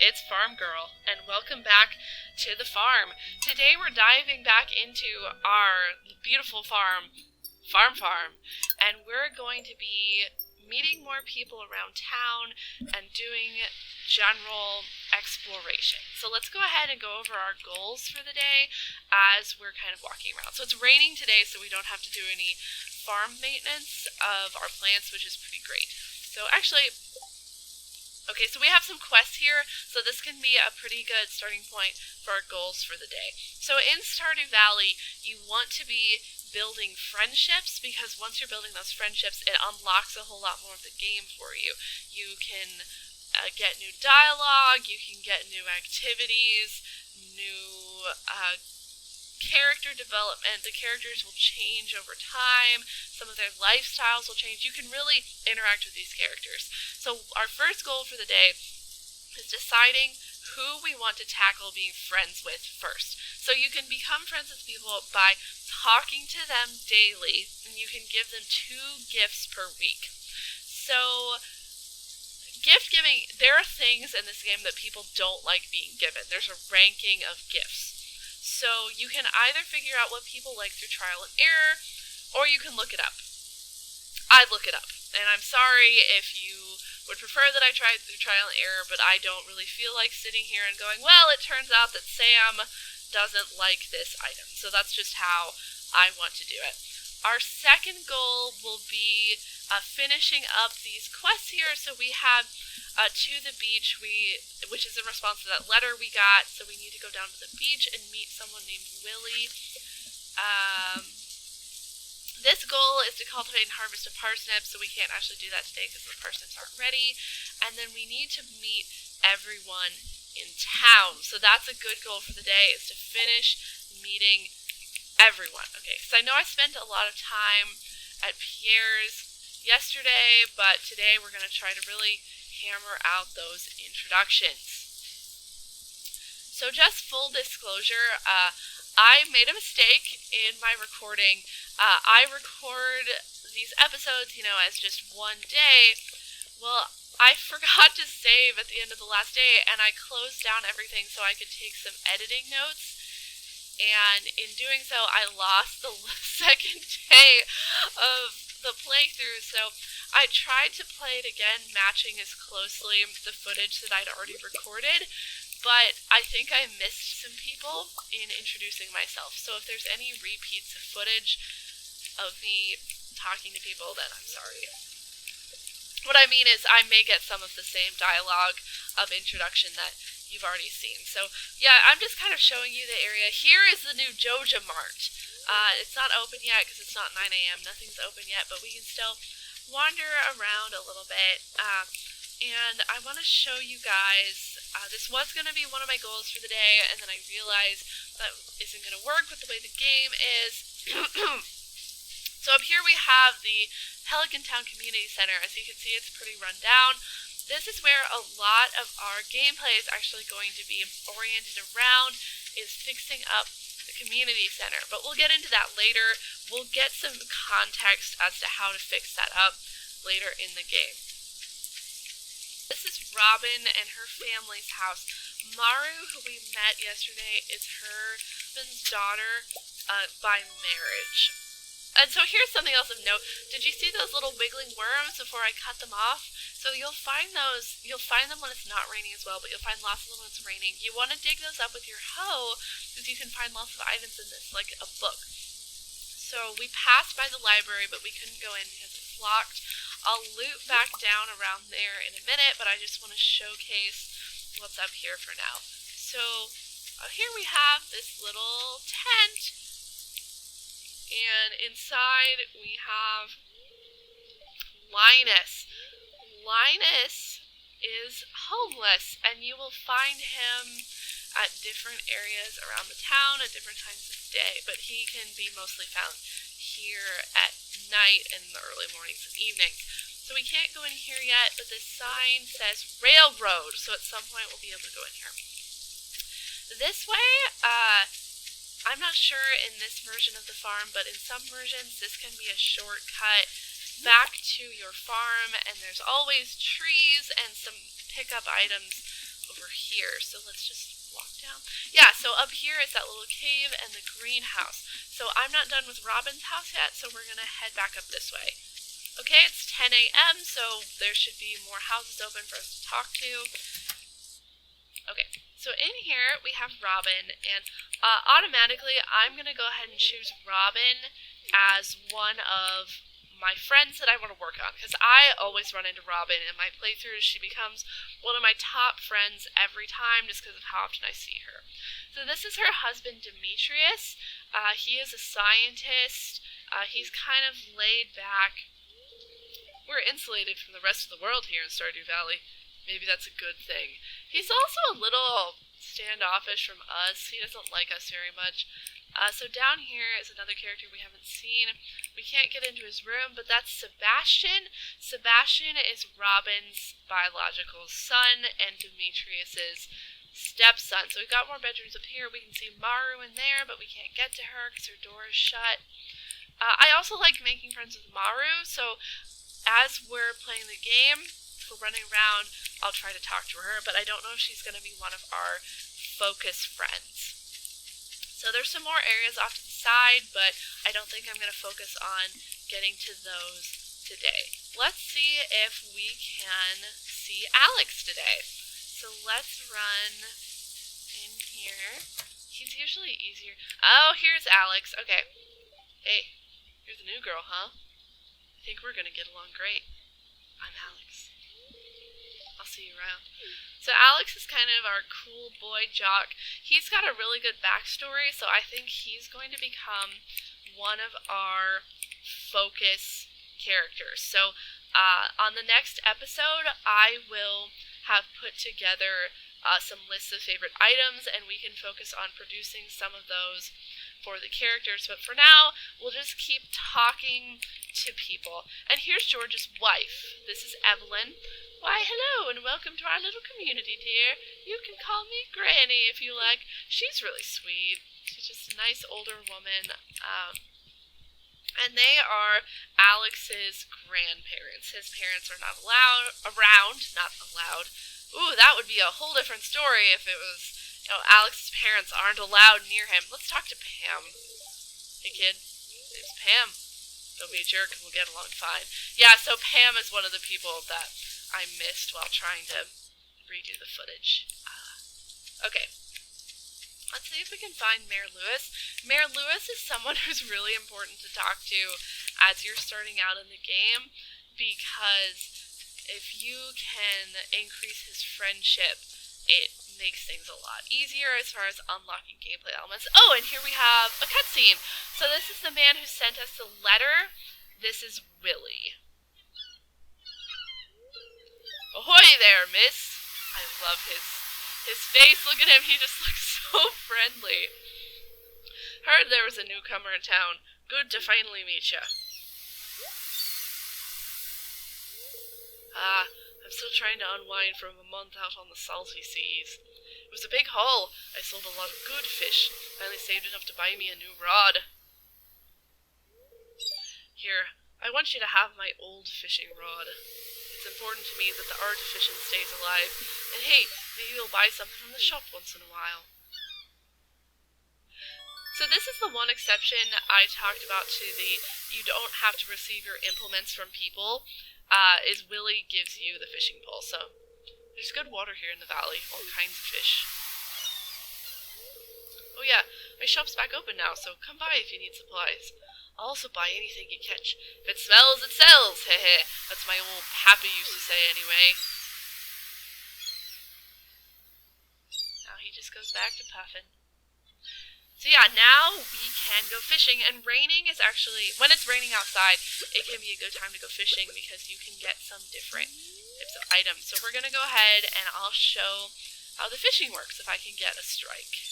it's Farm Girl, and welcome back to the farm. Today we're diving back into our beautiful farm, and we're going to be meeting more people around town and doing general exploration. So let's go ahead and go over our goals for the day as we're kind of walking around. So it's raining today, so we don't have to do any farm maintenance of our plants, which is pretty great. So actually, okay, so we have some quests here, so this can be a pretty good starting point for our goals for the day. So in Stardew Valley, you want to be building friendships, because once you're building those friendships, it unlocks a whole lot more of the game for you. You can get new dialogue, you can get new activities, new character development. The characters will change over time. Some of their lifestyles will change. You can really interact with these characters. So our first goal for the day is deciding who we want to tackle being friends with first. So you can become friends with people by talking to them daily, and you can give them 2 gifts per week. So gift giving, there are things in this game that people don't like being given. There's a ranking of gifts. So you can either figure out what people like through trial and error, or you can look it up. I look it up, and I'm sorry if you would prefer that I try through trial and error, but I don't really feel like sitting here and going, well, it turns out that Sam doesn't like this item. So that's just how I want to do it. Our second goal will be finishing up these quests here. So we have to the beach, which is in response to that letter we got. So we need to go down to the beach and meet someone named Willie. This goal is to cultivate and harvest a parsnip, so we can't actually do that today because the parsnips aren't ready. And then we need to meet everyone in town. So that's a good goal for the day, is to finish meeting everyone. Okay, because I know I spent a lot of time at Pierre's yesterday, but today we're going to try to really hammer out those introductions. So just full disclosure, I made a mistake in my recording. I record these episodes, as just one day. Well, I forgot to save at the end of the last day, and I closed down everything so I could take some editing notes. And in doing so, I lost the second day of the playthrough. So I tried to play it again, matching as closely the footage that I'd already recorded. But I think I missed some people in introducing myself. So if there's any repeats of footage of me talking to people, then I'm sorry. What I mean is I may get some of the same dialogue of introduction that you've already seen. So yeah, I'm just kind of showing you the area. Here is the new Joja Mart. It's not open yet because it's not 9 a.m. Nothing's open yet, but we can still wander around a little bit. And I want to show you guys, this was going to be one of my goals for the day, and then I realized that isn't going to work with the way the game is. So up here we have the Pelican Town Community Center. As you can see, it's pretty run down. This is where a lot of our gameplay is actually going to be oriented around, is fixing up the community center. But we'll get into that later. We'll get some context as to how to fix that up later in the game. This is Robin and her family's house. Maru, who we met yesterday, is her husband's daughter by marriage. And so here's something else of note. Did you see those little wiggling worms before I cut them off? So you'll find them when it's not raining as well, but you'll find lots of them when it's raining. You want to dig those up with your hoe, because you can find lots of items in this, like a book. So we passed by the library, but we couldn't go in because it's locked. I'll loop back down around there in a minute, but I just want to showcase what's up here for now. So here we have this little tent, and inside we have Linus. Linus is homeless, and you will find him at different areas around the town at different times of day, but he can be mostly found here at night and in the early mornings and evenings. So we can't go in here yet, but this sign says railroad, so at some point we'll be able to go in here. This way, I'm not sure in this version of the farm, but in some versions this can be a shortcut back to your farm, and there's always trees and some pickup items over here. So let's just walk down. Yeah, so up here is that little cave and the greenhouse. So I'm not done with Robin's house yet, so we're going to head back up this way. Okay, it's 10 a.m., so there should be more houses open for us to talk to. Okay, so in here we have Robin, and automatically I'm going to go ahead and choose Robin as one of my friends that I want to work on, because I always run into Robin in my playthroughs. She becomes one of my top friends every time just because of how often I see her. So this is her husband, Demetrius. He is a scientist. He's kind of laid back. We're insulated from the rest of the world here in Stardew Valley. Maybe that's a good thing. He's also a little standoffish from us. He doesn't like us very much. So down here is another character we haven't seen. We can't get into his room, but that's Sebastian. Sebastian is Robin's biological son and Demetrius's stepson. So we've got more bedrooms up here. We can see Maru in there, but we can't get to her because her door is shut. I also like making friends with Maru, so as we're playing the game, if we're running around, I'll try to talk to her, but I don't know if she's going to be one of our focus friends. So there's some more areas off to the side, but I don't think I'm going to focus on getting to those today. Let's see if we can see Alex today. So let's run in here. He's usually easier. Oh, here's Alex. Okay. Hey, you're the new girl, huh? I think we're going to get along great. I'm Alex. I'll see you around. So Alex is kind of our cool boy jock. He's got a really good backstory, so I think he's going to become one of our focus characters. So on the next episode, I will have put together some lists of favorite items, and we can focus on producing some of those for the characters. But for now, we'll just keep talking to people. And here's George's wife. This is Evelyn. Why, hello, and welcome to our little community, dear. You can call me Granny if you like. She's really sweet. She's just a nice older woman. And they are Alex's grandparents. His parents are not not allowed. Ooh, that would be a whole different story if it was, Alex's parents aren't allowed near him. Let's talk to Pam. Hey, kid. Name's Pam. Don't be a jerk and we'll get along fine. Yeah, so Pam is one of the people that I missed while trying to redo the footage. Okay. Let's see if we can find Mayor Lewis. Mayor Lewis is someone who's really important to talk to as you're starting out in the game, because if you can increase his friendship, it makes things a lot easier as far as unlocking gameplay elements. Oh, and here we have a cutscene. So this is the man who sent us the letter. This is Willie. Ahoy there, miss! I love his face. Look at him, he just looks so friendly. Heard there was a newcomer in town. Good to finally meet ya. I'm still trying to unwind from a month out on the salty seas. It was a big haul. I sold a lot of good fish. Finally saved enough to buy me a new rod. Here, I want you to have my old fishing rod. It's important to me that the artificial stays alive. And hey, maybe you'll buy something from the shop once in a while. So this is the one exception I talked about to the you don't have to receive your implements from people, is Willie gives you the fishing pole. So there's good water here in the valley, all kinds of fish. Oh yeah, my shop's back open now, so come by if you need supplies. I'll also buy anything you catch. If it smells, it sells, hehe. That's my old pappy used to say anyway. Now he just goes back to puffing. So yeah, now we can go fishing, and raining is actually, when it's raining outside, it can be a good time to go fishing because you can get some different types of items. So we're going to go ahead and I'll show how the fishing works if I can get a strike.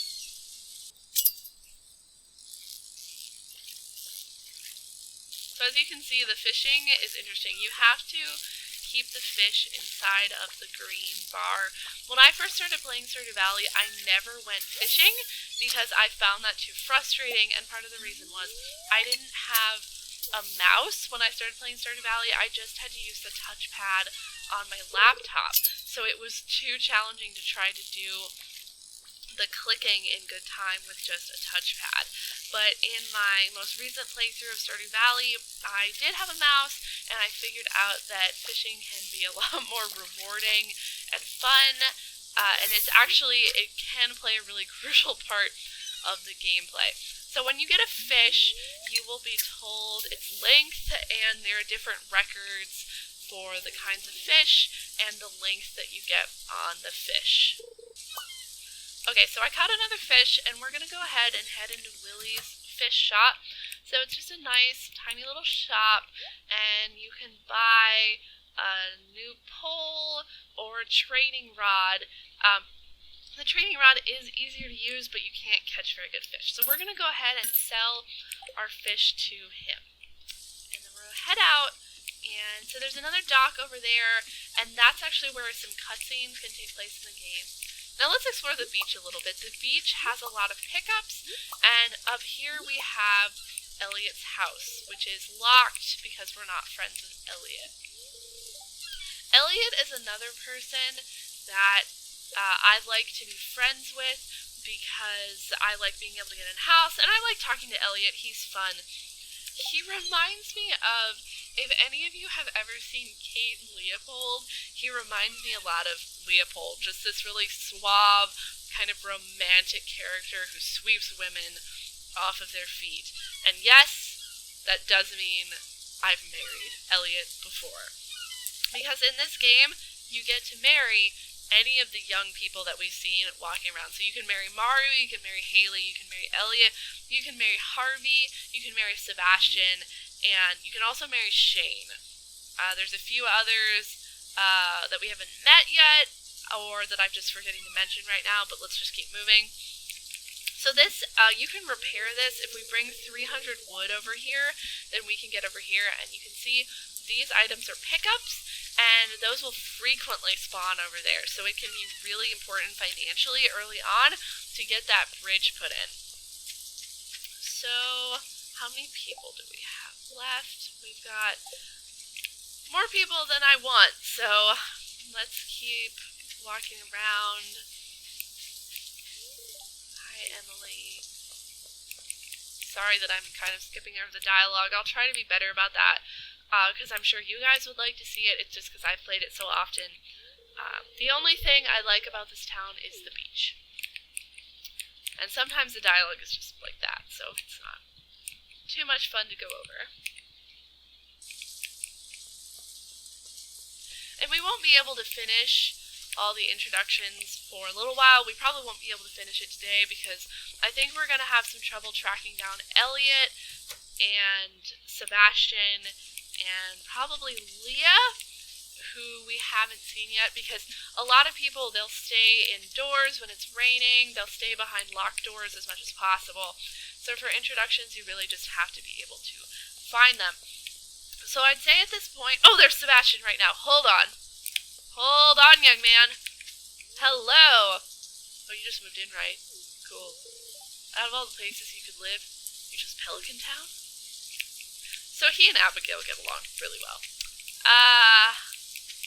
So as you can see, the fishing is interesting. You have to keep the fish inside of the green bar. When I first started playing Stardew Valley, I never went fishing because I found that too frustrating, and part of the reason was I didn't have a mouse when I started playing Stardew Valley. I just had to use the touchpad on my laptop. so it was too challenging to try to do the clicking in good time with just a touchpad. But in my most recent playthrough of Stardew Valley, I did have a mouse, and I figured out that fishing can be a lot more rewarding and fun, and it can play a really crucial part of the gameplay. So when you get a fish, you will be told its length, and there are different records for the kinds of fish and the length that you get on the fish. Okay, so I caught another fish, and we're going to go ahead and head into Willie's fish shop. So it's just a nice, tiny little shop, and you can buy a new pole or a training rod. The training rod is easier to use, but you can't catch very good fish. So we're going to go ahead and sell our fish to him. And then we're going to head out, and so there's another dock over there, and that's actually where some cutscenes can take place in the game. Now let's explore the beach a little bit. The beach has a lot of pickups, and up here we have Elliot's house, which is locked because we're not friends with Elliot. Elliot is another person that I like to be friends with because I like being able to get in a house, and I like talking to Elliot. He's fun. He reminds me of, if any of you have ever seen Kate and Leopold, he reminds me a lot of Leopold. Just this really suave, kind of romantic character who sweeps women off of their feet. And yes, that does mean I've married Elliot before. Because in this game, you get to marry any of the young people that we've seen walking around. So you can marry Maru, you can marry Haley, you can marry Elliot, you can marry Harvey, you can marry Sebastian, and you can also marry Shane. There's a few others that we haven't met yet, or that I'm just forgetting to mention right now, but let's just keep moving. So this, you can repair this. If we bring 300 wood over here, then we can get over here, and you can see these items are pickups, and those will frequently spawn over there. So it can be really important financially early on to get that bridge put in. So how many people do we have left? We've got more people than I want, so let's keep walking around. Hi, Emily. Sorry that I'm kind of skipping over the dialogue. I'll try to be better about that, because I'm sure you guys would like to see it. It's just because I've played it so often. The only thing I like about this town is the beach. And sometimes the dialogue is just like that, so it's not too much fun to go over. And we won't be able to finish all the introductions for a little while. We probably won't be able to finish it today because I think we're going to have some trouble tracking down Elliot and Sebastian and probably Leah, who we haven't seen yet, because a lot of people, they'll stay indoors when it's raining, they'll stay behind locked doors as much as possible. So for introductions, you really just have to be able to find them. So I'd say at this point, oh, there's Sebastian right now. Hold on. Hold on, young man. Hello. Oh, you just moved in, right? Cool. Out of all the places you could live, you chose Pelican Town? So he and Abigail get along really well.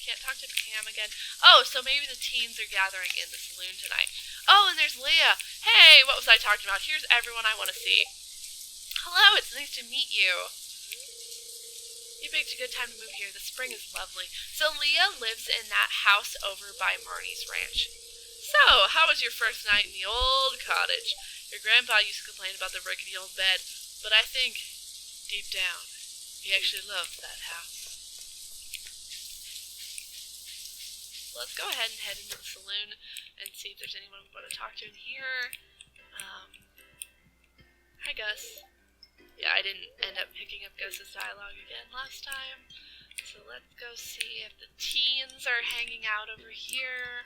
Can't talk to Pam again. Oh, so maybe the teens are gathering in the saloon tonight. Oh, and there's Leah. Hey, what was I talking about? Here's everyone I want to see. Hello, it's nice to meet you. You picked a good time to move here. The spring is lovely. So Leah lives in that house over by Marnie's ranch. So, how was your first night in the old cottage? Your grandpa used to complain about the rickety old bed, but I think, deep down, he actually loved that house. Let's go ahead and head into the saloon and see if there's anyone we want to talk to in here. Hi, Gus. Yeah, I didn't end up picking up Gus's dialogue again last time. So let's go see if the teens are hanging out over here.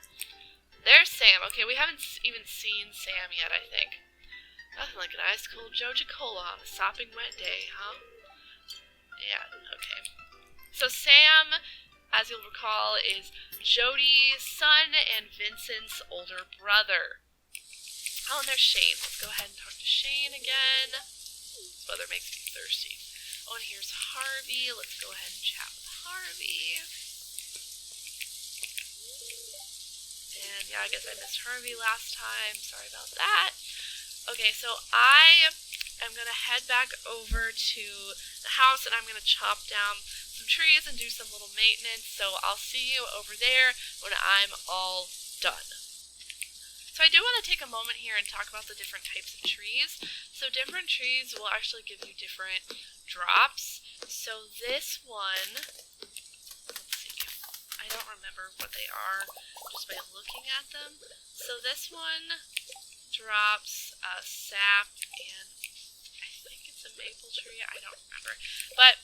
There's Sam. Okay, we haven't even seen Sam yet, I think. Nothing like an ice cold Joja Cola on a sopping wet day, huh? Yeah, okay. So Sam, as you'll recall, is Jody's son and Vincent's older brother. Oh, and there's Shane. Let's go ahead and talk to Shane again. This weather makes me thirsty. Oh, and here's Harvey. Let's go ahead and chat with Harvey. And yeah, I guess I missed Harvey last time. Sorry about that. Okay, so I am going to head back over to the house and I'm going to chop down some trees and do some little maintenance. So I'll see you over there when I'm all done. So I do want to take a moment here and talk about the different types of trees. So different trees will actually give you different drops. So this one, let's see, I don't remember what they are just by looking at them. So this one drops sap, and I think it's a maple tree, I don't remember. But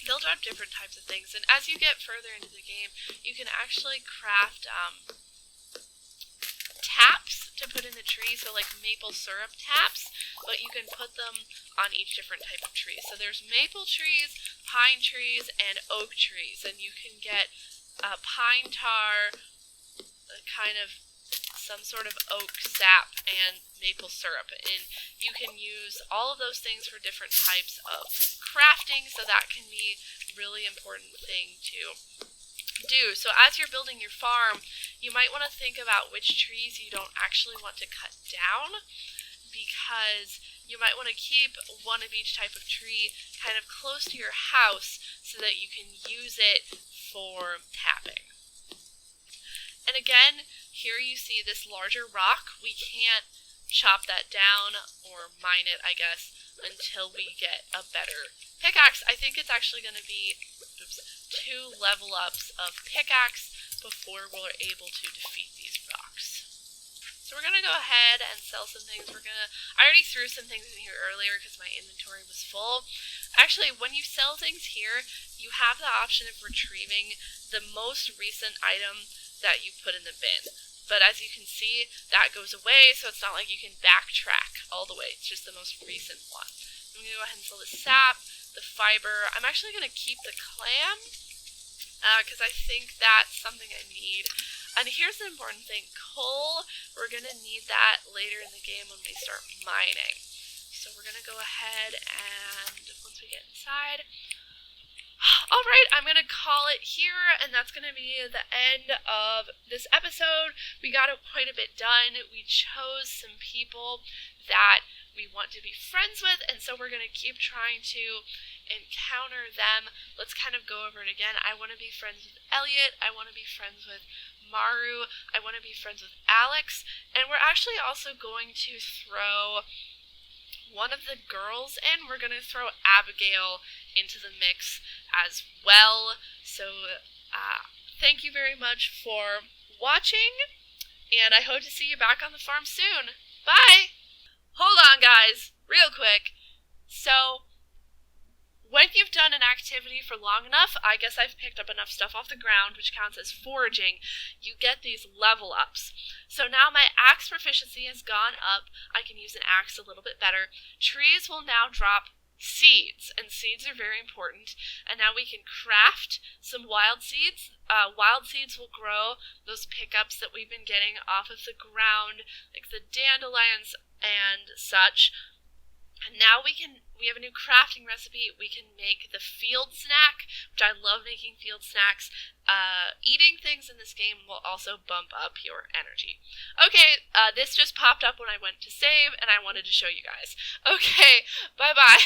they'll drop different types of things, and as you get further into the game, you can actually craft taps to put in the tree, so like maple syrup taps, but you can put them on each different type of tree. So there's maple trees, pine trees, and oak trees, and you can get pine tar, kind of some sort of oak sap, and maple syrup, and you can use all of those things for different types of crafting, so that can be a really important thing to do. So as you're building your farm, you might want to think about which trees you don't actually want to cut down, because you might want to keep one of each type of tree kind of close to your house so that you can use it for tapping. And again, here you see this larger rock. We can't chop that down or mine it, I guess, until we get a better pickaxe. I think it's actually going to be 2 level ups of pickaxe before we're able to defeat these rocks. So we're going to go ahead and sell some things. I already threw some things in here earlier because my inventory was full. Actually, when you sell things here, you have the option of retrieving the most recent item that you put in the bin. But as you can see, that goes away, so it's not like you can backtrack all the way. It's just the most recent one. I'm going to go ahead and sell the sap, the fiber. I'm actually going to keep the clam, because I think that's something I need. And here's the important thing. Coal, we're going to need that later in the game when we start mining. So we're going to go ahead and, once we get inside, alright, I'm going to call it here, and that's going to be the end of this episode. We got quite a bit done. We chose some people that we want to be friends with, and so we're going to keep trying to encounter them. Let's kind of go over it again. I want to be friends with Elliot. I want to be friends with Maru. I want to be friends with Alex, and we're actually also going to throw one of the girls in. We're going to throw Abigail into the mix as well. So thank you very much for watching, and I hope to see you back on the farm soon. Bye! Hold on, guys, real quick. So when you've done an activity for long enough, I guess I've picked up enough stuff off the ground, which counts as foraging, you get these level ups. So now my axe proficiency has gone up. I can use an axe a little bit better. Trees will now drop seeds, and seeds are very important. And now we can craft some wild seeds. Wild seeds will grow those pickups that we've been getting off of the ground, like the dandelions and such. And now we have a new crafting recipe. We can make the field snack, which I love making field snacks. Eating things in this game will also bump up your energy. Okay, this just popped up when I went to save, and I wanted to show you guys. Okay, bye-bye.